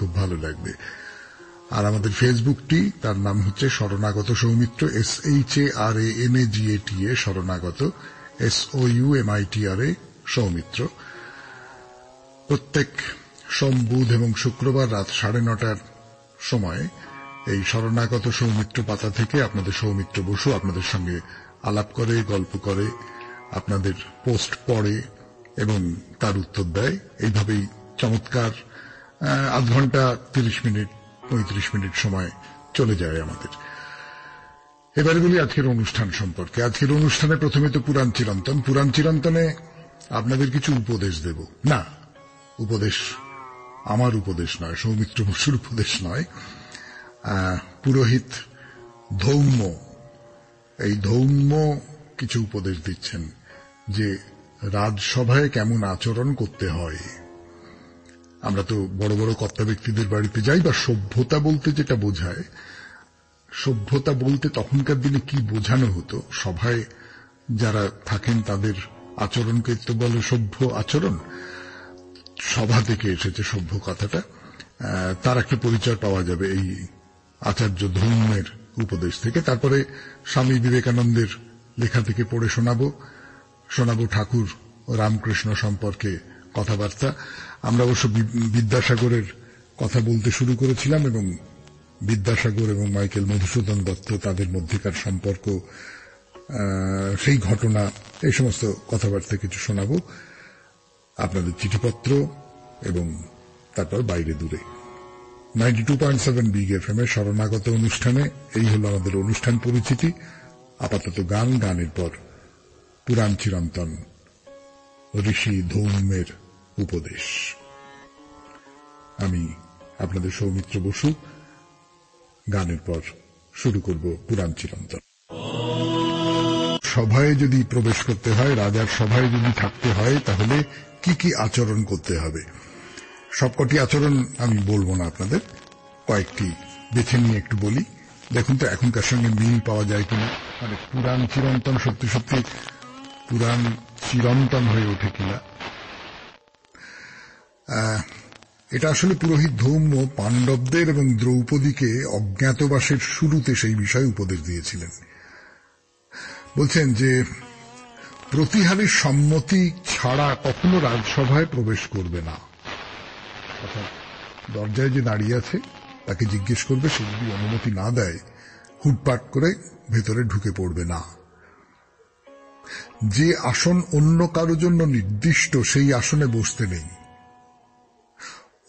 খুব ভালো লাগবে। আর আমাদের ফেসবুকটি, তার নাম হচ্ছে শরণাগত সৌমিত্র, SHARANAGATA, শরণাগত, SOUMITRA সৌমিত্র। প্রত্যেক সোম, বুধ এবং শুক্রবার রাত 9:30টার সময় এই শরণাগত সৌমিত্র পাতা থেকে আপনাদের সৌমিত্র বসু আপনাদের সঙ্গে আলাপ করে, গল্প করে, আপনাদের পোস্ট পড়ে এবং তার উত্তর দেয়। এইভাবেই চমৎকার আধ ঘন্টা 30 মিনিট 35 মিনিট সময় চলে যায় আমাদের। এবারে বলি আজকের অনুষ্ঠান সম্পর্কে। আজকের অনুষ্ঠানে প্রথমে তো পুরাণ চিরন্তন। পুরাণ চিরন্তনে আপনাদের কিছু উপদেশ দেব। না, উপদেশ আমার উপদেশ নয়, সৌমিত্র বসুর উপদেশ নয়। পুরোহিত ধৌম্য, এই ধৌম্য কিছু উপদেশ দিচ্ছেন যে রাজসভায় কেমন আচরণ করতে হয়। আমরা তো বড় বড় কর্তা ব্যক্তিদের বাড়িতে যাই, বা সভ্যতা বলতে যেটা বোঝায়, সভ্যতা বলতে তখনকার দিনে কি বোঝানো হতো, সভায় যারা থাকেন তাদের আচরণকে তো বলে সভ্য আচরণ। সভা থেকে এসেছে সভ্য কথাটা। তার একটা পরিচয় পাওয়া যাবে এই আচার্য ধৌম্যের উপদেশ থেকে। তারপরে স্বামী বিবেকানন্দের লেখা থেকে পড়ে শোনাবো ঠাকুর রামকৃষ্ণ সম্পর্কে কথাবার্তা। আমরা অবশ্য বিদ্যাসাগরের কথা বলতে শুরু করেছিলাম এবং বিদ্যাসাগর এবং মাইকেল মধুসূদন দত্ত, তাদের মধ্যেকার সম্পর্ক, সেই ঘটনা, এই সমস্ত কথাবার্তা কিছু শোনাবো। আপনাদের চিঠিপত্র এবং তারপর বাইরে দূরে 92.7 বিগ FM এর শরণাগত অনুষ্ঠানে এই হল আমাদের অনুষ্ঠান পরিচিতি। আপাতত গানের পর পুরাণ চিরন্তন, ঋষি ধৌম্যের উপদেশ। আমি আপনাদের সৌমিত্র বসু। গানের পর শুরু করব পুরাণ চিরন্তন। সভায় যদি প্রবেশ করতে হয়, রাজার সভায় যদি থাকতে হয়, তাহলে কি কি আচরণ করতে হবে? সবকটি আচরণ আমি বলবো না, আপনাদের কয়েকটি বেছে নিয়ে একটু বলি। দেখুন তো এখনকার সঙ্গে মিল পাওয়া যায় কিনা, মানে পুরাণ চিরন্তন সত্যি সত্যি পুরাণ চিরন্তন হয়ে ওঠে কিনা। এটা আসলে পুরোহিত ধৌম্য পাণ্ডবদের এবং দ্রৌপদীকে অজ্ঞাতবাসের শুরুতে সেই বিষয়ে উপদেশ দিয়েছিলেন। বলছেন যে প্রতিহারীর সম্মতি ছাড়া কখনো রাজসভায় প্রবেশ করবে না। অর্থাৎ দরজায় যে দাঁড়িয়ে আছে তাকে জিজ্ঞেস করবে, সে যদি অনুমতি না দেয় হুটপাট করে ভেতরে ঢুকে পড়বে না। যে আসন অন্য কারো জন্য নির্দিষ্ট সেই আসনে বসতে নেই।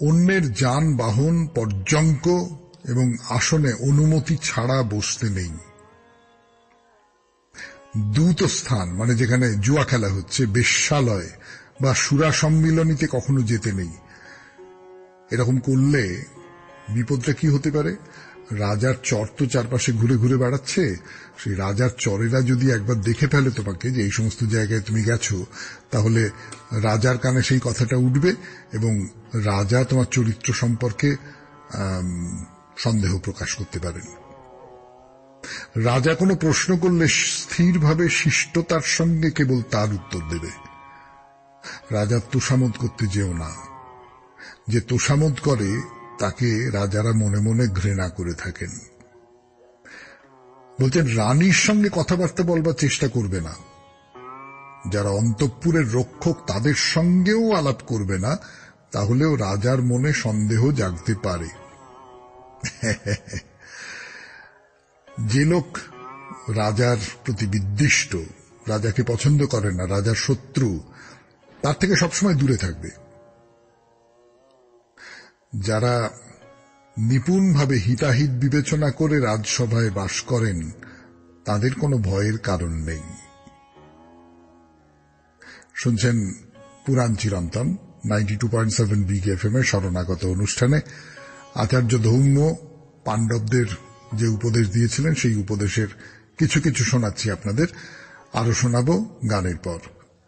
অন্যের যানবাহন, পর্যঙ্ক এবং আসনে অনুমতি ছাড়া বসতে নেই। দূত স্থান, মানে যেখানে জুয়া খেলা হচ্ছে, বেশ্যালয় বা সুরা সম্মিলনীতে কখনো যেতে নেই। এরকম করলে বিপদটা কি হতে পারে? রাজার চর তো চারপাশে ঘুরে ঘুরে বেড়াচ্ছে, সেই রাজার চরেরা যদি একবার দেখে ফেলে তোমাকে যে এই সমস্ত জায়গায় তুমি গেছো, তাহলে রাজার কানে সেই কথাটা উঠবে এবং রাজা তোমার চরিত্র সম্পর্কে সন্দেহ প্রকাশ করতে পারেন। রাজা কোনো প্রশ্ন করলে স্থিরভাবে শিষ্টতার সঙ্গে কেবল তার উত্তর দেবে। রাজা তোষামোদ করতে যেও না। যে তোষামোদ করে তাকে রাজারা মনে মনে ঘৃণা করে থাকেন। বলছেন রানীর সঙ্গে কথাবার্তা বলবার চেষ্টা করবে না। যারা অন্তঃপুরের রক্ষক তাদের সঙ্গেও আলাপ করবে না, তাহলেও রাজার মনে সন্দেহ জাগতে পারে। যে লোক রাজার প্রতি বিদ্বিষ্ট, রাজাকে পছন্দ করে না, রাজার শত্রু, তার থেকে সবসময় দূরে থাকবে। যারা নিপুণভাবে হিতাহিত বিবেচনা করে রাজসভায় বাস করেন, তাদের কোনো ভয়ের কারণ নেই। শুনছেন পুরাণ চিরন্তন 92.7 বিগ FM এর শরণাগত অনুষ্ঠানে। আচার্য ধৌম্য পাণ্ডবদের যে উপদেশ দিয়েছিলেন সেই উপদেশের কিছু কিছু শোনাচ্ছি আপনাদের, আরো শোনাবো গানের পর।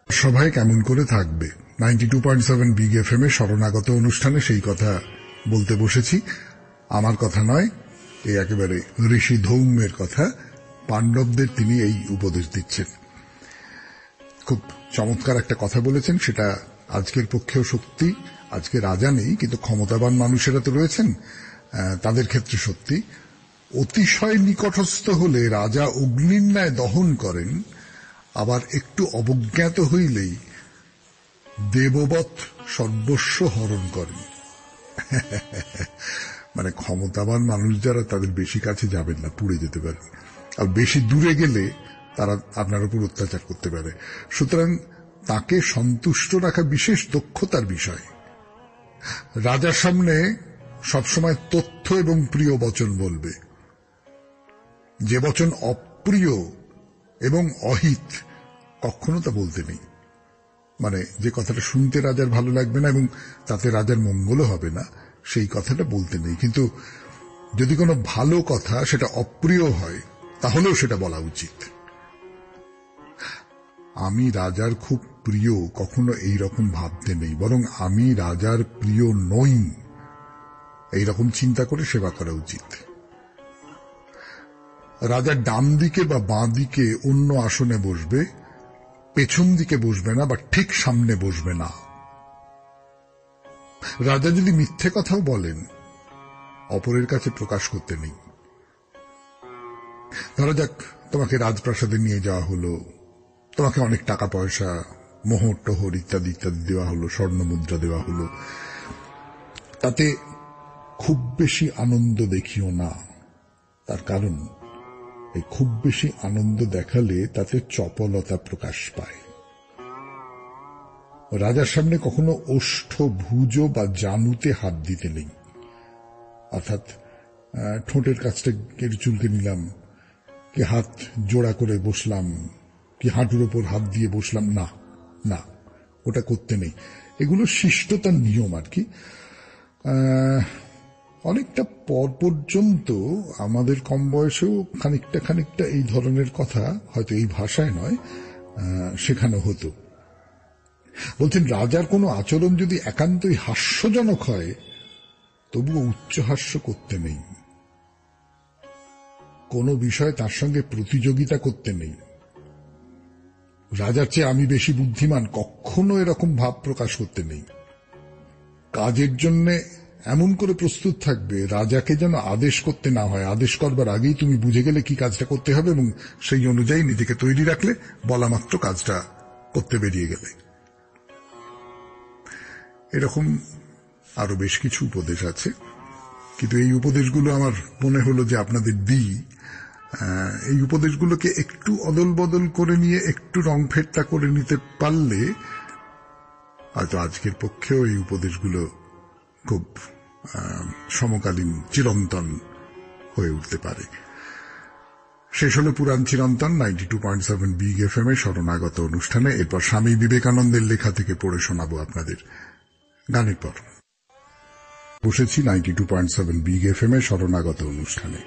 সভায় কেমন করে থাকবে 92.7 বিগ FM এর শরণাগত অনুষ্ঠানে সেই কথা বলতে বসেছি। আমার কথা নয়, এই একেবারে ঋষি ধৌম্যের কথা। পাণ্ডবদের তিনি এই উপদেশ দিচ্ছেন। খুব চমৎকার একটা কথা বলেছেন, সেটা আজকের পক্ষেও সত্যি আজকে রাজা নেই, কিন্তু ক্ষমতাবান মানুষেরা তো রয়েছেন, তাদের ক্ষেত্রে সত্যি অতিশয় নিকটস্থ হলে রাজা অগ্নির ন্যায় দহন করেন, আবার একটু অবজ্ঞাত হইলেই দেববৎ সর্বস্ব হরণ করেন। মানে ক্ষমতাবান মানুষ যারা, তাদের বেশি কাছে যাবেন না, পুড়ে যেতে পারে, আর বেশি দূরে গেলে তারা আপনার উপর অত্যাচার করতে পারে। সুতরাং তাকে সন্তুষ্ট রাখা বিশেষ দক্ষতার বিষয়। রাজার সামনে সবসময় তথ্য এবং প্রিয় বচন বলবে, যে বচন অপ্রিয় এবং অহিত কখনো তা বলতে নেই। মানে যে কথাটা শুনতে রাজার ভালো লাগবে না এবং তাতে রাজার মঙ্গলও হবে না, সেই কথাটা বলতে নেই। কিন্তু যদি কোনো ভালো কথা সেটা অপ্রিয় হয়, তাহলেও সেটা বলা উচিত। আমি রাজার খুব প্রিয়, কখনো এই রকম ভাবতে নেই, বরং আমি রাজার প্রিয় নই, এইরকম চিন্তা করে সেবা করা উচিত। রাজার ডান দিকে বা বাঁ দিকে অন্য আসনে বসবে, পেছন দিকে বসবে না বা ঠিক সামনে বসবে না। রাজা যদি মিথ্যে কথাও বলেন, অপরের কাছে প্রকাশ করতে নেই। ধরা যাক তোমাকে রাজপ্রাসাদে নিয়ে যাওয়া হলো, তোমাকে অনেক টাকা পয়সা, মোহর টোহর ইত্যাদি ইত্যাদি দেওয়া হলো, স্বর্ণ মুদ্রা দেওয়া হলো, তাতে খুব বেশি আনন্দ দেখিও না। তার কারণ এই খুব বেশি আনন্দ দেখালে তাতে চপলতা প্রকাশ পায়। রাজার সামনে কখনো ওষ্ঠ, ভুজ বা জানুতে হাত দিতে নেই। অর্থাৎ ঠোঁটের কাছটা কেটে চুলকে নিলাম, কি হাত জোড়া করে বসলাম, কি হাঁটুর ওপর হাত দিয়ে বসলাম, না না, ওটা করতে নেই। এগুলো শিষ্টতার নিয়ম আর কি। অনেকটা পর পর্যন্ত আমাদের কম বয়সেও খানিকটা এই ধরনের কথা, হয়তো এই ভাষায় নয়, শেখানো হতো। বলছেন রাজার কোনো আচরণ যদি একান্তই হাস্যজনক হয়, তবুও উচ্চহাস্য করতে নেই। কোনো বিষয় তার সঙ্গে প্রতিযোগিতা করতে নেই। রাজার চেয়ে আমি বেশি বুদ্ধিমান, কখনো এরকম ভাব প্রকাশ করতে নেই। কাজের জন্য এমন করে প্রস্তুত থাকবে রাজাকে যেন আদেশ করতে না হয়। আদেশ করবার আগেই তুমি বুঝে গেলে কি কাজটা করতে হবে এবং সেই অনুযায়ী নিজেকে তৈরি রাখলে বলা মাত্র কাজটা করতে বেরিয়ে গেলে। এরকম আরো বেশ কিছু উপদেশ আছে, কিন্তু এই উপদেশগুলো আমার মনে হলো যে আপনাদের দিই। এই উপদেশগুলোকে একটু অদল বদল করে নিয়ে একটু রং ফেরটা করে নিতে পারলে হয়তো আজকের পক্ষেও এই উপদেশগুলো খুব সমকালীন, চিরন্তন হয়ে উঠতে পারে। শেষ হলো পুরাণ চিরন্তন 92.7 বিগ এফএম এ শরণাগত অনুষ্ঠানে। এরপর স্বামী বিবেকানন্দের লেখা থেকে পড়ে শোনাবো আপনাদের। গানের পর বসেছি 92.7 বিগ এফএম এ শরণাগত অনুষ্ঠানে।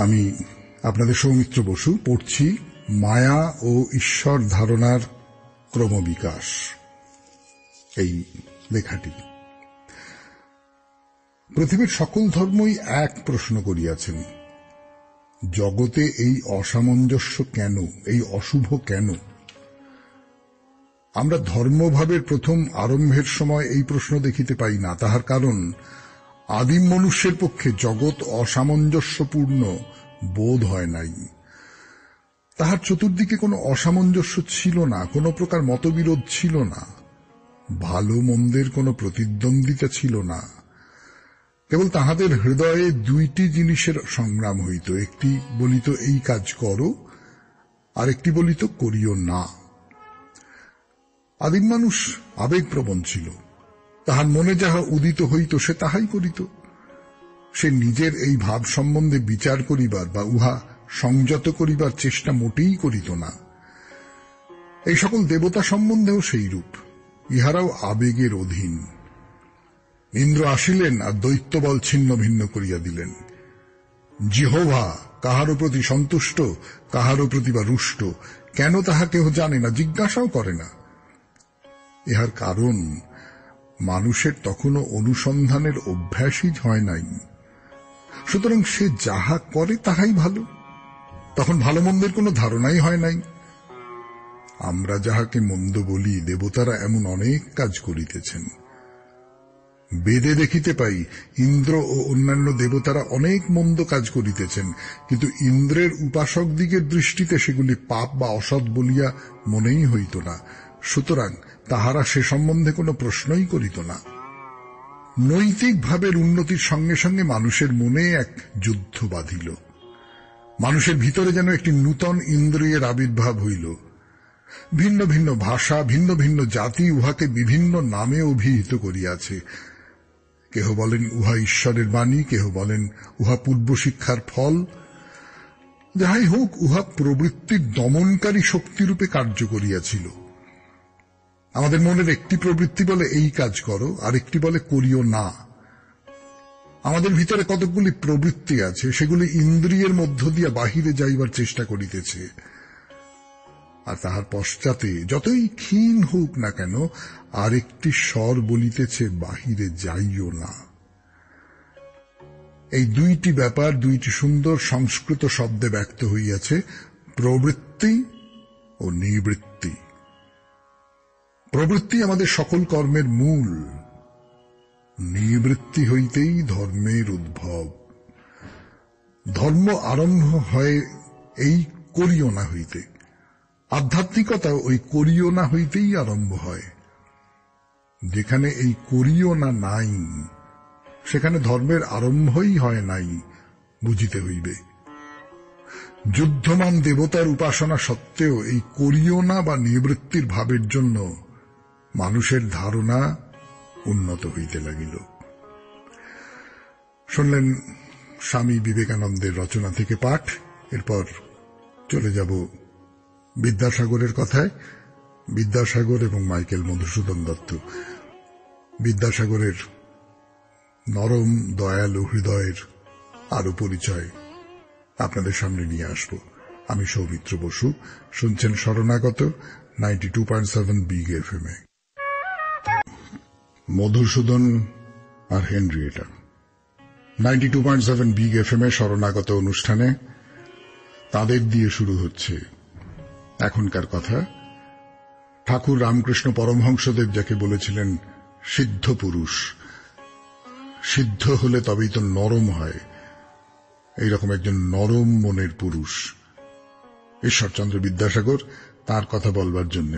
আমি আপনাদের সৌমিত্র বসু পড়ছি মায়া ও ঈশ্বর ধারণার ক্রমবিকাশ, এই লেখাটি। পৃথিবীর সকল ধর্মই এক প্রশ্ন করিয়াছেন, জগতে এই অসামঞ্জস্য কেন, এই অশুভ কেন? আমরা ধর্মভাবের প্রথম আরম্ভের সময় এই প্রশ্ন দেখিতে পাই না। তাহার কারণ আদিম মনুষ্যের পক্ষে জগৎ অসামঞ্জস্যপূর্ণ বোধ হয় নাই। তাহার চতুর্দিকে কোনো অসামঞ্জস্য ছিল না, কোনো প্রকার মতবিরোধ ছিল না, ভালো মন্দের কোনো প্রতিদ্বন্দ্বিতা ছিল না। কেবল তাহাদের হৃদয়ে দুইটি জিনিসের সংগ্রাম হইত। একটি বলিত এই কাজ করো, আর একটি বলিত করিও না। আদিম মানুষ আবেগপ্রবণ ছিল। তাহার মনে যাহা উদিত হইত সে তাহাই করিত। সে নিজের এই ভাব সম্বন্ধে বিচার করিবার বা উহা সংযত করিবার চেষ্টা মোটেই করিত না। এই সকল দেবতা সম্বন্ধেও সেই রূপ, ইহারাও আবেগের অধীন। ইন্দ্র আসিলেন আর দৈত্যবল ছিন্ন ভিন্ন করিয়া দিলেন। জিহোভা কাহারও প্রতি সন্তুষ্ট, কাহারও প্রতি বা রুষ্ট, কেন তাহা কেহ জানে না, জিজ্ঞাসাও করে না। ইহার কারণ মানুষের তখনও অনুসন্ধানের অভ্যাসই হয় নাই। সুতরাং সে যাহা করে তাহাই ভালো। তখন ভালো মন্দের কোনো ধারণাই হয় নাই। আমরা যাহাকে মন্দ বলি, দেবতারা এমন অনেক কাজ করিতেছেন। বেদে দেখিতে পাই ইন্দ্র ও অন্যান্য দেবতারা অনেক মন্দ কাজ করিতেছেন, কিন্তু ইন্দ্রের উপাসক দিগের দৃষ্টিতে সেগুলি পাপ বা অসৎ বলিয়া মনেই হইত না। সুতরাং তাহারা সে সম্বন্ধে কোনো প্রশ্নই করিত না। নৈতিক ভাবের উন্নতির সঙ্গে সঙ্গে মানুষের মনে এক যুদ্ধ বাঁধিল। মানুষের ভিতরে যেন একটি নূতন ইন্দ্রিয়ের আবির্ভাব হইল। ভিন্ন ভিন্ন ভাষা, ভিন্ন ভিন্ন জাতি উহাকে বিভিন্ন নামে অভিহিত করিয়াছে। কেহ বলেন উহা ঈশ্বরের বাণী, কেহ বলেন উহা পূর্ব শিক্ষার ফল। যাহাই হোক, উহা প্রবৃত্তির দমনকারী শক্তিরূপে কার্য করিয়াছিল। আমাদের মনের একটি প্রবৃত্তি বলে এই কাজ করো, আরেকটি বলে করিও না। আমাদের ভিতরে কতকগুলি প্রবৃত্তি আছে, সেগুলি ইন্দ্রিয়ের মধ্য দিয়া বাহিরে যাইবার চেষ্টা করিতেছে, আর তাহার পশ্চাতে যতই ক্ষীণ হোক না কেন আরেকটি স্বর বলিতেছে বাহিরে যাইও না। এই দুইটি ব্যাপার দুইটি সুন্দর সংস্কৃত শব্দে ব্যক্ত হইয়াছে, প্রবৃত্তি ও নিবৃত্তি। প্রবৃত্তি আমাদের সকল কর্মের মূল, নিবৃত্তি হইতেই ধর্মের উদ্ভব। ধর্ম আরম্ভ হয় এই করিও না হইতে, আধ্যাত্মিকতা ওই করিও না হইতেই আরম্ভ হয়। যেখানে এই করিও না নাই, সেখানে ধর্মের আরম্ভই হয় নাই বুঝিতে হইবে। যুদ্ধমান দেবতার উপাসনা সত্ত্বেও এই করিও না বা নিবৃত্তির ভাবের জন্য মানুষের ধারণা উন্নত হইতে লাগিল। শুনলেন স্বামী বিবেকানন্দের রচনা থেকে পাঠ। এরপর চলে যাব বিদ্যাসাগরের কথায়। বিদ্যাসাগর এবং মাইকেল মধুসূদন দত্ত। বিদ্যাসাগরের নরম দয়ালু হৃদয়ের আরো পরিচয় আপনাদের সামনে নিয়ে আসব। আমি সৌমিত্র বসু, শুনছেন শরণাগত 92.7 বিগ এফএম এ। মধুসূদন আর হেনরিয়েটা 92.7 বিগ এফএম এ শরণাগত অনুষ্ঠানে তাদের দিয়ে শুরু হচ্ছে এখনকার কথা। ঠাকুর রামকৃষ্ণ পরমহংসদেব যাকে বলেছিলেন সিদ্ধ পুরুষ, সিদ্ধ হলে তবেই তো নরম হয়, এইরকম একজন নরম মনের পুরুষ ঈশ্বরচন্দ্র বিদ্যাসাগর। তার কথা বলবার জন্য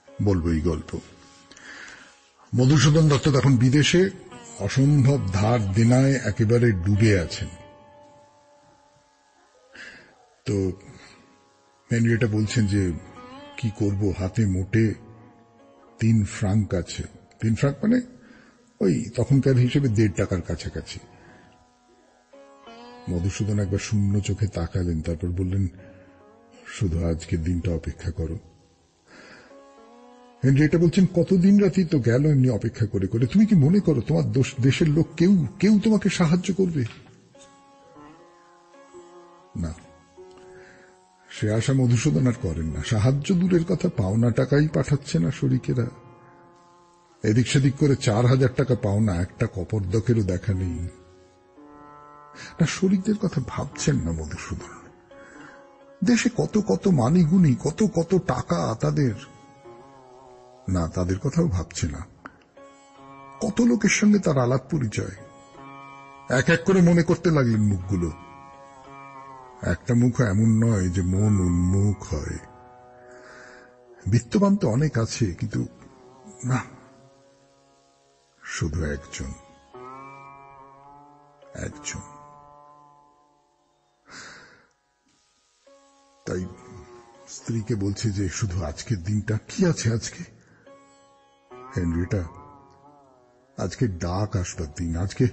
বলবো এই গল্প। মধুসূদন দত্ত তখন বিদেশে অসম্ভব ধার দেনায় একেবারে ডুবে আছেন। তো হেনরিয়েটা বলছেন যে কি করব, হাতে মোটে 3 ফ্রাঙ্ক আছে। 3 ফ্রাঙ্ক মানে ওই তখনকার হিসেবে 1.5 টাকার কাছাকাছি। মধুসূদন একবার শূন্য চোখে তাকালেন, তারপর বললেন, শুধু আজকের দিনটা অপেক্ষা করো। হেনরিয়েটা বলছেন, কতদিন রাতি তো গেল এমনি অপেক্ষা করে করে। তুমি কি মনে করো তোমার দেশের লোক কেউ তোমাকে সাহায্য করবে? না, সে আশা মধুসূদন আর করেন না। সাহায্য দূরের কথা, পাওনা টাকাই পাঠাচ্ছে না শরিকেরা। এদিক সেদিক করে 4,000 টাকা পাওনা, একটা কপর্দকেরও দেখা নেই। না, শরিকদের কথা ভাবছেন না মধুসূদন। দেশে কত কত মানিগুনি, কত কত টাকা তাদের, না তাদের কথাও ভাবছে না। কত লোকের সঙ্গে তার আলাপ পরিচয়। এক এক করে মনে করতে লাগলেন মুখগুলো। একটা মুখ এমন নয় যে মন উন্মুখ হয়। বিত্তবান তো অনেক আছে, কিন্তু না, শুধু একজন। তাই স্ত্রীকে বলছে যে শুধু আজকের দিনটা। কি আছে আজকে? হেনরিয়েটা, আজকে ডাক আসবার দিন, আজকে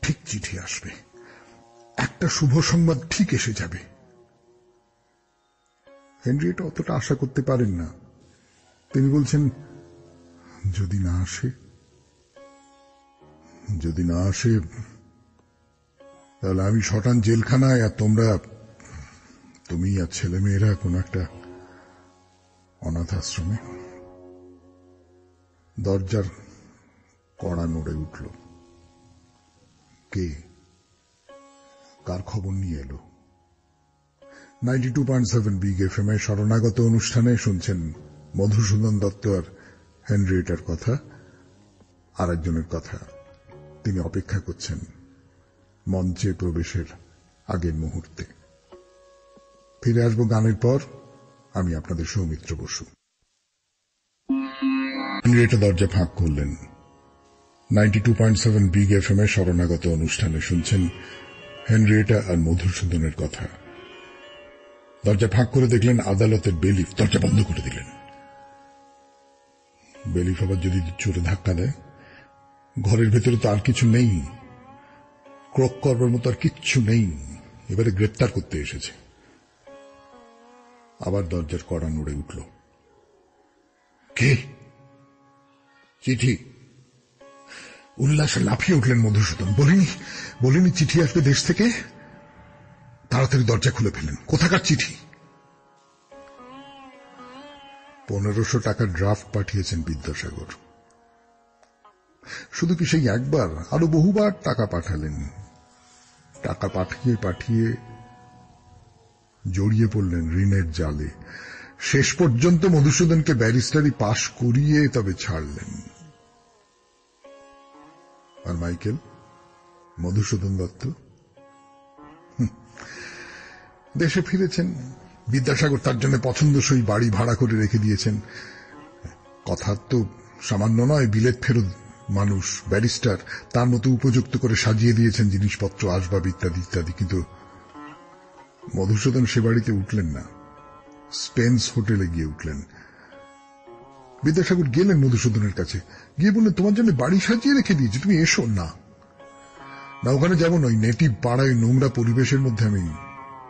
ঠিক চিঠি আসবে, একটা শুভ সংবাদ ঠিক এসে যাবে। হেনরিয়েটা অতটা আশা করতে পারেন না। তিনি বলছেন, যদি না আসে তাহলে আমি শটান জেলখানায়, আর তুমি আর ছেলেমেয়েরা কোন একটা অনাথ আশ্রমে। দরজার কড়া নড়ে উঠল। কে, কার খবর নিয়ে এলো? 92.7 বিগ এফএম এ শরণাগত অনুষ্ঠানে শুনছেন মধুসূদন দত্ত আর হেনরিয়েটার কথা। আর একজনের কথা, তিনি অপেক্ষা করছেন মঞ্চে প্রবেশের আগের মুহূর্তে। ফিরে আসবো গানের পর। আমি আপনাদের সৌমিত্র বসু। হেনরিয়েটা দরজা ফাঁক করলেন। 92.7 বিগ এফএম এর শরণাগত অনুষ্ঠানে শুনছেন হেনরিয়েটা আর মধুসূদনের কথা। দরজা ফাঁক করে দেখলেন আদালতের বেলিফ। দরজা বন্ধ করে দিলেন। বেলিফ আবার যদি জোরে ধাক্কা দেয়, ঘরের ভেতরে তো আর কিছু নেই, ক্রক করবার মতো আর কিচ্ছু নেই, এবারে গ্রেপ্তার করতে এসেছে। আবার দরজার কড়া নড়ে উঠল। কে? চিঠি। উল্লাসে লাফিয়ে উঠলেন মধুসূদন। বলিনি চিঠি আসবে দেশ থেকে? তাড়াতাড়ি দরজা খুলে ফেলেন। কোথাকার চিঠি? 1500 টাকার ড্রাফট পাঠিয়েছেন বিদ্যাসাগর। শুধু কি সেই একবার? আরো বহুবার টাকা পাঠালেন। টাকা পাঠিয়ে জড়িয়ে পড়লেন ঋণের জালে। শেষ পর্যন্ত মধুসূদনকে ব্যারিস্টারি পাশ করিয়ে তবে ছাড়লেন। আর মাইকেল, মধুসূদন দত্ত দেশে ফিরেছেন। বিদ্যাসাগর তার জন্য পছন্দসই বাড়ি ভাড়া করে রেখে দিয়েছেন। কথা তো সামান্য নয়, বিলেত ফেরত মানুষ, ব্যারিস্টার, তার মতো উপযুক্ত করে সাজিয়ে দিয়েছেন জিনিসপত্র, আসবাব ইত্যাদি ইত্যাদি। কিন্তু মধুসূদন সে বাড়িতে উঠলেন না, স্পেন্স হোটেলে গিয়ে উঠলেন। বিদ্যাসাগর গেলেন মধুসূদনের কাছে, গিয়ে বললেন, তোমার জন্য বাড়ি সাজিয়ে রেখে দিয়েছি, তুমি এসো না। না, ওখানে যেমন ওই নেটিভ পাড়ায় নোংরা পরিবেশের মধ্যে আমি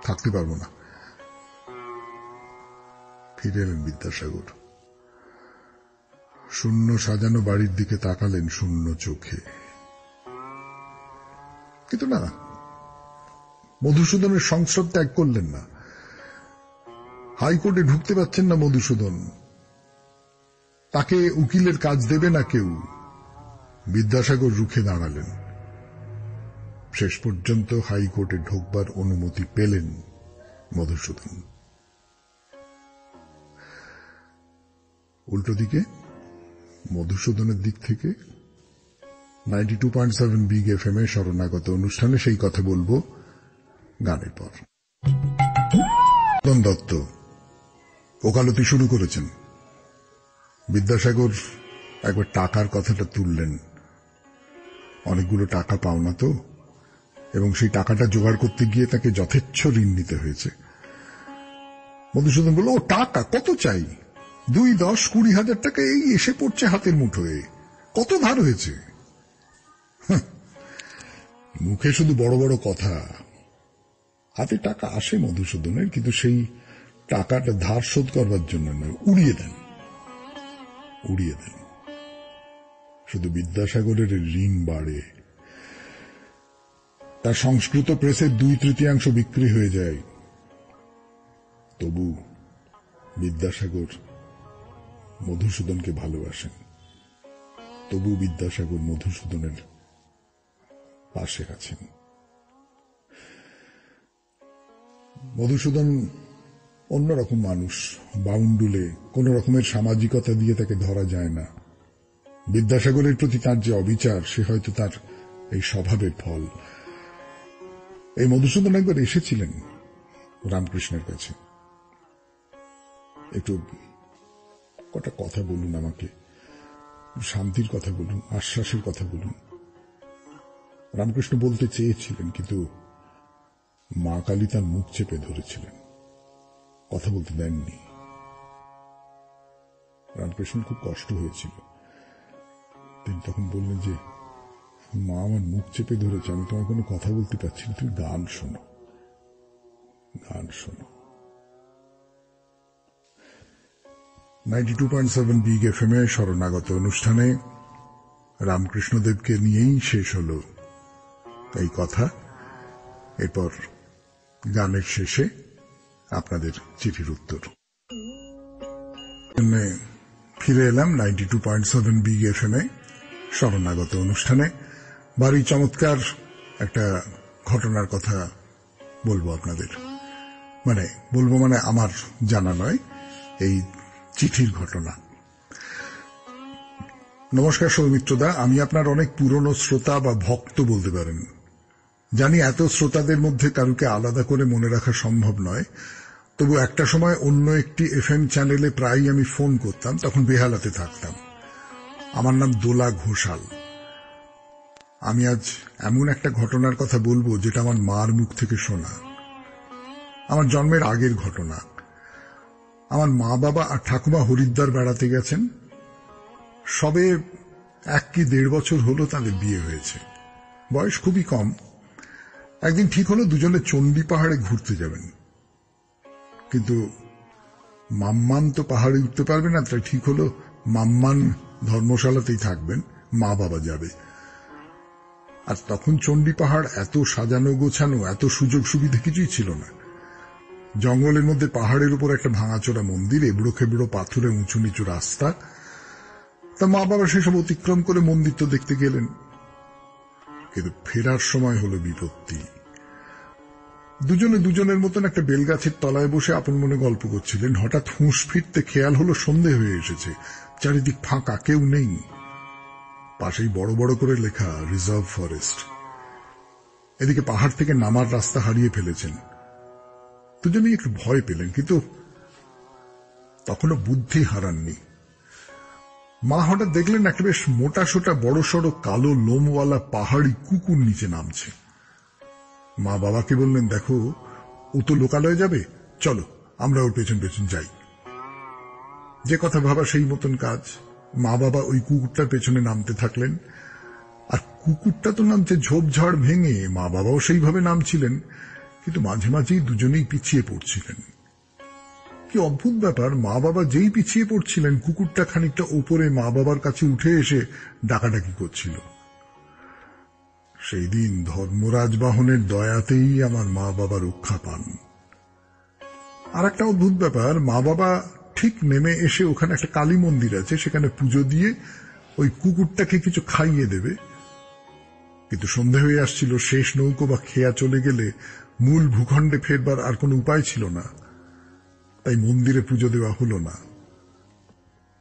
থাকতে পারবো না। ফিরে এলেন বিদ্যাসাগর। শূন্য সাজানো বাড়ির দিকে তাকালেন শূন্য চোখে। কিন্তু না, মধুসূদনের সংস্রব ত্যাগ করলেন না। হাইকোর্টে ঢুকতে পারছেন না মধুসূদন, তাকে উকিলের কাজ দেবে না কেউ। বিদ্যাসাগর রুখে দাঁড়ালেন। শেষ পর্যন্ত হাইকোর্টে ঢোকবার অনুমতি পেলেন মধুসূদন। উল্টো দিকে মধুসূদনের দিক থেকে 92.7 বিগ এফএম এ শরণাগত অনুষ্ঠানে সেই কথা বলবো গানের পর। দত্ত ওকালতি শুরু করেছেন। বিদ্যাসাগর একবার টাকার কথাটা তুললেন। অনেকগুলো টাকা পাওনা তো, এবং সেই টাকাটা জোগাড় করতে গিয়ে তাকে যথেচ্ছ ঋণ নিতে হয়েছে। মধুসূদন বলল, ও টাকা কত চাই? 2, 10, 20 হাজার টাকা এই এসে পড়ছে হাতের মুঠোয়। কত ধার হয়েছে? মুখে শুধু বড় বড় কথা, হাতে টাকা আসে মধুসূদনের, কিন্তু সেই টাকাটা ধার শোধ করবার জন্য নয়, উড়িয়ে দেন। শুধু বিদ্যাসাগরের ঋণ বাড়ে। তার সংস্কৃত প্রেসের 2/3 বিক্রি হয়ে যায়। তবু বিদ্যাসাগর মধুসূদনকে ভালোবাসেন। তবু বিদ্যাসাগর মধুসূদনের পাশে আছেন। মধুসূদন অন্যরকম মানুষ, বাউন্ডুলে, কোন রকমের সামাজিকতা দিয়ে তাকে ধরা যায় না। বিদ্যাসাগরের প্রতি তার যে অবিচার, সে হয়তো তার এই স্বভাবের ফল। এই মধুসূদন একবার এসেছিলেন রামকৃষ্ণের কাছে, একটু কটা কথা বলুন, আমাকে শান্তির কথা বলুন, আশ্বাসের কথা বলুন। রামকৃষ্ণ বলতে চেয়েছিলেন, কিন্তু মা কালী তার মুখ চেপে ধরেছিলেন, কথা বলতে দেননি। রামকৃষ্ণের খুব কষ্ট হয়েছিল। তিনি তখন বললেন যে, মা আমার মুখ চেপে ধরেছে, আমি তোমার কোনো কথা বলতে পারছি না, তুমি গান শোনো। 92.7 বিগ এফএম এ শরণাগত অনুষ্ঠানে রামকৃষ্ণদেবকে নিয়েই শেষ হল এই কথা। এরপর গানের শেষে আপনাদের চিঠির উত্তর। ফিরে এলাম 92.7 বিগ এফএম এ শরণাগত অনুষ্ঠানে। ভারী চমৎকার একটা ঘটনার কথা বলবো আপনাদের। বলবো আমার জানা নয়, এই চিঠির ঘটনা। নমস্কার সৌমিত্রদা, আমি আপনার অনেক পুরনো শ্রোতা বা ভক্ত বলতে পারেন। জানি এত শ্রোতাদের মধ্যে কারুকে আলাদা করে মনে রাখা সম্ভব নয়, তবু একটা সময় অন্য একটি FM চ্যানেলে প্রায়ই আমি ফোন করতাম, তখন বেহালাতে থাকতাম। আমার নাম দোলা ঘোষাল। আমি আজ এমন একটা ঘটনার কথা বলবো যেটা আমার মার মুখ থেকে শোনা, আমার জন্মের আগের ঘটনা। আমার মা বাবা আর ঠাকুমা হরিদ্বার বেড়াতে গেছেন। সবে 1 কি 1.5 বছর হলো তাদের বিয়ে হয়েছে, বয়স খুবই কম। একদিন ঠিক হলো দুজনে চণ্ডী পাহাড়ে ঘুরতে যাবেন, কিন্তু মাম্মান তো পাহাড়ে উঠতে পারবে না, তাই ঠিক হলো মাম্মান ধর্মশালাতেই থাকবেন, মা বাবা যাবে। আর তখন চণ্ডী পাহাড় এত সাজানো গোছানো, এত সুযোগ সুবিধা কিছুই ছিল না। জঙ্গলের মধ্যে পাহাড়ের উপর একটা ভাঙাচোরা মন্দির, এবড়ো খেবড়ো পাথুরে উঁচু নিচু রাস্তা। তা মা বাবা সেসব অতিক্রম করে মন্দির তো দেখতে গেলেন, কিন্তু ফেরার সময় হলো বিপত্তি। দুজনে দুজনের মতন একটা বেলগাছের তলায় বসে আপন মনে গল্প করছিলেন। হঠাৎ হুঁশ ফিরতে খেয়াল হলো সন্ধে হয়ে এসেছে, চারিদিক ফাঁকা, কেউ নেই। পাশেই বড় বড় করে লেখা রিজার্ভ ফরেস্ট। এদিকে পাহাড় থেকে নামার রাস্তা হারিয়ে ফেলেছেন। দুজনেই একটু ভয় পেলেন, কিন্তু তখনও বুদ্ধি হারাননি। মা হঠাৎ দেখলেন একটা বেশ মোটা সোটা বড় সড়ো কালো লোমওয়ালা পাহাড়ি কুকুর নিচে নামছে। মা বাবাকে বললেন, দেখো ও তো লোকালয়ে যাবে, চলো আমরা ওর পেছন পেছন যাই। যে কথা ভাবা সেই মতন কাজ। মা বাবা ওই কুকুরটার পেছনে নামতে থাকলেন। আর কুকুরটা তো নামছে ঝোপঝাড় ভেঙে, মা বাবাও সেইভাবে নামছিলেন, কিন্তু মাঝে মাঝেই দুজনেই পিছিয়ে পড়ছিলেন। কি অদ্ভুত ব্যাপার, মা বাবা যেই পিছিয়ে পড়ছিলেন, কুকুরটা খানিকটা ওপরে মা বাবার কাছে উঠে এসে ডাকাডাকি করছিল। সেই দিন ধর্মরাজ বাহনের দয়াতেই আমার মা বাবা রক্ষা পান। আর একটা অদ্ভুত ব্যাপার, মা বাবা ঠিক নেমে এসে ওখানে একটা কালী মন্দির আছে, সেখানে পুজো দিয়ে ওই কুকুরটাকে কিছু খাইয়ে দেবে। কিন্তু সন্ধে হয়ে আসছিল, শেষ নৌকো বা খেয়া চলে গেলে মূল ভূখণ্ডে ফেরবার আর কোনো উপায় ছিল না, তাই মন্দিরে পুজো দেওয়া হলো না।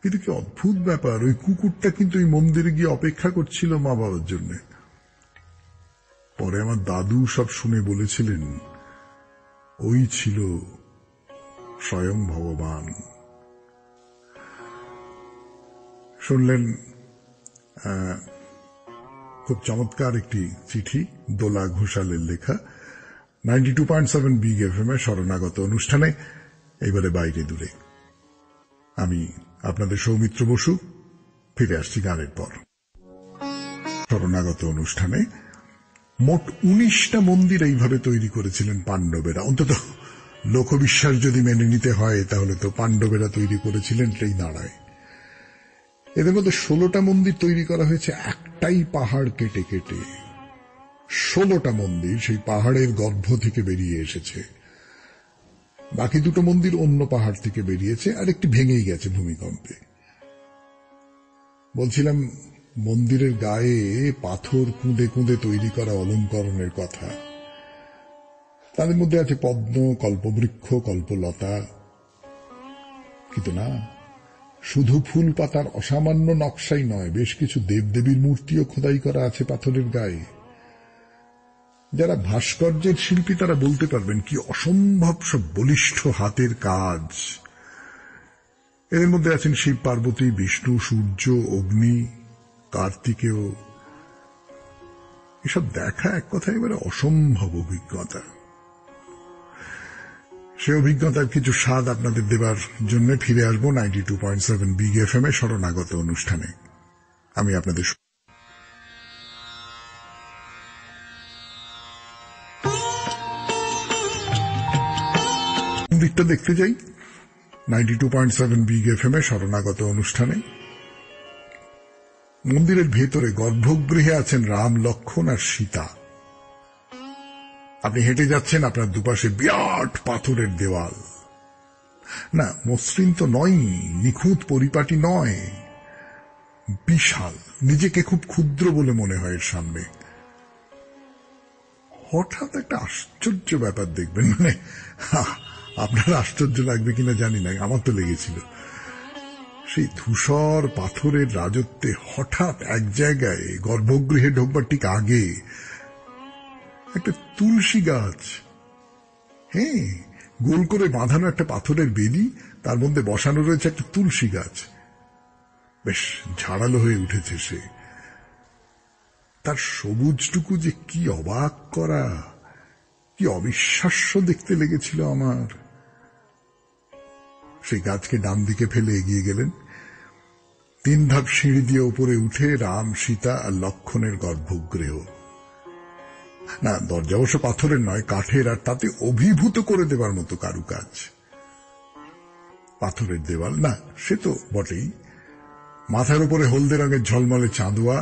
কিন্তু কি অদ্ভুত ব্যাপার, ওই কুকুরটা কিন্তু ওই মন্দিরে গিয়ে অপেক্ষা করছিল মা বাবার জন্য। পরে আমার দাদু সব শুনে বলেছিলেন, ওই ছিল স্বয়ং ভগবান। শুনলেন খুব চমৎকার একটি চিঠি, দোলা ঘোষালের লেখা, 92.7 বিগ FM এর শরণাগত অনুষ্ঠানে। এইবারে বাইরে দূরে আমি আপনাদের সৌমিত্র বসু ফিরে আসছি গানের পর। শরণাগত অনুষ্ঠানে মোট 19টা মন্দির এইভাবে তৈরি করেছিলেন পাণ্ডবেরা। অন্তত লোকবিশ্বাস যদি মেনে নিতে হয়, তাহলে তো পাণ্ডবেরা তৈরি করেছিলেন সেই দাঁড়ায়। এদের মধ্যে 16টা মন্দির তৈরি করা হয়েছে একটাই পাহাড় কেটে কেটে। 16টা মন্দির সেই পাহাড়ের গর্ভ থেকে বেরিয়ে এসেছে। বাকি 2টো মন্দির অন্য পাহাড় থেকে বেরিয়েছে, আর একটি ভেঙেই গেছে ভূমিকম্পে। বলছিলাম মন্দিরের গায়ে পাথর কুঁদে কুঁদে তৈরি করা অলঙ্করণের কথা। তাদের মধ্যে আছে পদ্ম, কল্পবৃক্ষ, কল্পলতা। কিন্তু না, শুধু ফুল পাতার অসামান্য নকশাই নয়, বেশ কিছু দেবদেবীর মূর্তিও খোদাই করা আছে পাথরের গায়ে। যারা ভাস্কর্যের শিল্পী তারা বলতে পারবেন কি অসম্ভব সব বলিষ্ঠ হাতের কাজ। এদের মধ্যে আছেন শিব পার্বতী, বিষ্ণু, সূর্য, অগ্নি, কার্তিকেয়। এসব দেখা এক কথায় এবারে অসম্ভব অভিজ্ঞতা। সে অভিজ্ঞতার কিছু স্বাদ আপনাদের দেবার জন্য ফিরে আসবো 92.7 বিগ FM এ শরণাগত অনুষ্ঠানে। আমি আপনাদের মন্দিরটা দেখতে যাই 92.7 বিগ FM এ শরণাগত অনুষ্ঠানে। মন্দিরের ভেতরে গর্ভগৃহে আছেন রাম, লক্ষ্মণ আর সীতা। আপনি হেঁটে যাচ্ছেন, আপনার দুপাশে বিরাট পাথরের দেওয়াল। না, মসৃণ তো নয়, নিখুঁত পরিপাটি নয়, বিশাল, নিজেকে খুব ক্ষুদ্র বলে মনে হয় এর সামনে। হঠাৎ একটা আশ্চর্য ব্যাপার দেখবেন, মানে আপনার আশ্চর্য লাগবে কিনা জানি না, আমার তো লেগেছিল। সেই ধূসর পাথরের রাজত্বে হঠাৎ এক জায়গায় গর্ভগৃহে ঢোকবার ঠিক আগে একটা তুলসী গাছ, হ্যাঁ, গোল করে বাঁধানো একটা পাথরের বেদি, তার মধ্যে বসানো রয়েছে একটা তুলসী গাছ। বেশ ঝাড়ালো হয়ে উঠেছে সে। তার সবুজটুকু যে কি অবাক করা, কি অবিশ্বাস্য দেখতে লেগেছিল আমার। সেই গাছকে ডান দিকে ফেলে এগিয়ে গেলেন। 3 ধাপ সিঁড়ি দিয়ে উপরে উঠে রাম, সীতা আর লক্ষণের গর্ভগৃহ। না, দরজা অবশ্য পাথরের নয়, কাঠের, আর তাতে অভিভূত করে দেবার মতো কারুকাজ। পাথরের দেওয়াল না, সে তো বটেই। মাথার উপরে হলদে রঙের ঝলমলে চাঁদোয়া,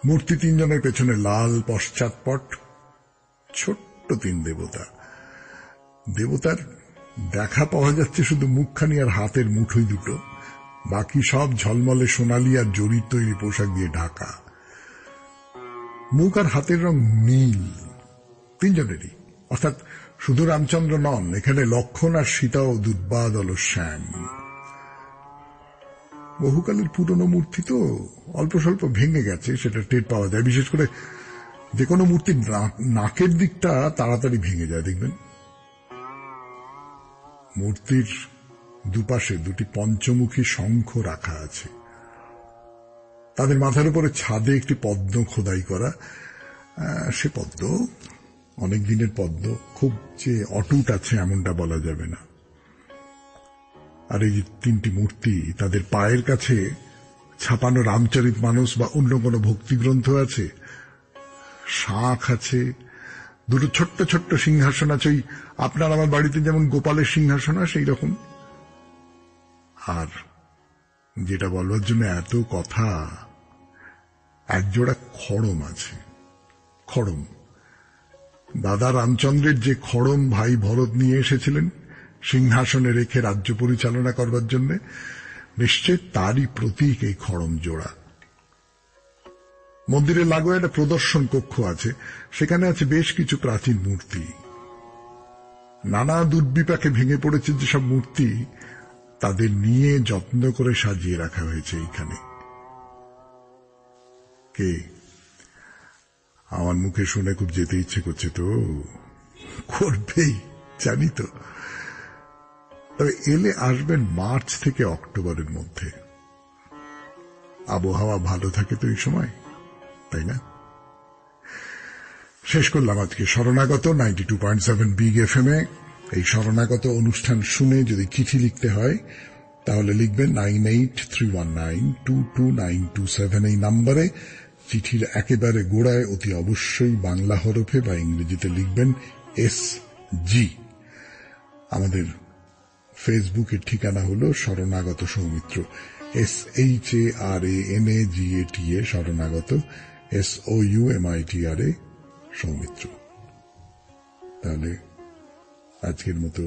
মূর্তি 3 জনের পেছনে লাল পশ্চাৎপট, ছোট্ট 3 দেবতা। দেবতার দেখা পাওয়া যাচ্ছে শুধু মুখখানি আর হাতের মুঠোই দুটো, বাকি সব ঝলমলে সোনালি আর জরির তৈরি পোশাক দিয়ে ঢাকা। মুখ আর হাতের রং নীল 3 জনেরই, অর্থাৎ শুধু রামচন্দ্র নন, এখানে লক্ষণ আর সীতাও দুর্বাদল শ্যাম। বহুকালের পুরনো মূর্তি তো, অল্প স্বল্প ভেঙে গেছে, সেটা টের পাওয়া যায়। বিশেষ করে যে কোনো মূর্তির নাকের দিকটা তাড়াতাড়ি ভেঙে যায়, দেখবেন। মূর্তির দুপাশে 2টি পঞ্চমুখী শঙ্খ রাখা আছে। তাদের মাথার উপরে ছাদে একটি পদ্ম খোদাই করা। সে পদ্ম অনেক দিনের পদ্ম, খুব যে অটুট আছে এমনটা বলা যাবে না। আর এই 3টি মূর্তি, তাদের পায়ের কাছে ছাপানো রামচরিতমানস বা অন্য কোনো ভক্তিগ্রন্থ আছে, শাঁখ আছে, 2টো ছোট্ট ছোট্ট সিংহাসন আছে, ওই আপনার আমার বাড়িতে যেমন গোপালের সিংহাসন হয় সেই রকম। আর যেটা বলবার জন্য এত কথা, একজোড়া খড়ম আছে। খড়ম, দাদা রামচন্দ্রের যে খড়ম ভাই ভরত নিয়ে এসেছিলেন সিংহাসনে রেখে রাজ্য পরিচালনা করবার জন্য, নিশ্চয় তারই প্রতীক এই খড়ম জোড়া। মন্দিরের লাগোয়া একটা প্রদর্শন কক্ষ আছে, সেখানে আছে বেশ কিছু প্রাচীন মূর্তি। নানা দুর্বিপাকে ভেঙে পড়েছে যেসব মূর্তি, তাদের নিয়ে যত্ন করে সাজিয়ে রাখা হয়েছে এইখানে। কে? আমার মুখে শুনে খুব যেতে ইচ্ছে করছে তো, করবেই জানি তো। তবে এলে আসবেন মার্চ থেকে অক্টোবরের মধ্যে। আবহাওয়া ভালো থাকে তো এই সময়, তাই না? শেষ করলাম আজকে শরণাগত 92.7 বিগ এফএম এ। এই শরণাগত অনুষ্ঠান শুনে যদি চিঠি লিখতে হয় তাহলে লিখবেন 9831922927 এই নম্বরে। চিঠির একেবারে গোড়ায় অতি অবশ্যই বাংলা হরফে বা ইংরেজিতে লিখবেন SG। আমাদের ফেসবুকের ঠিকানা হল শরণাগত সৌমিত্র, SHARANAGATA শরণাগত, SOUMITRA সৌমিত্র। তাহলে আজকের মতো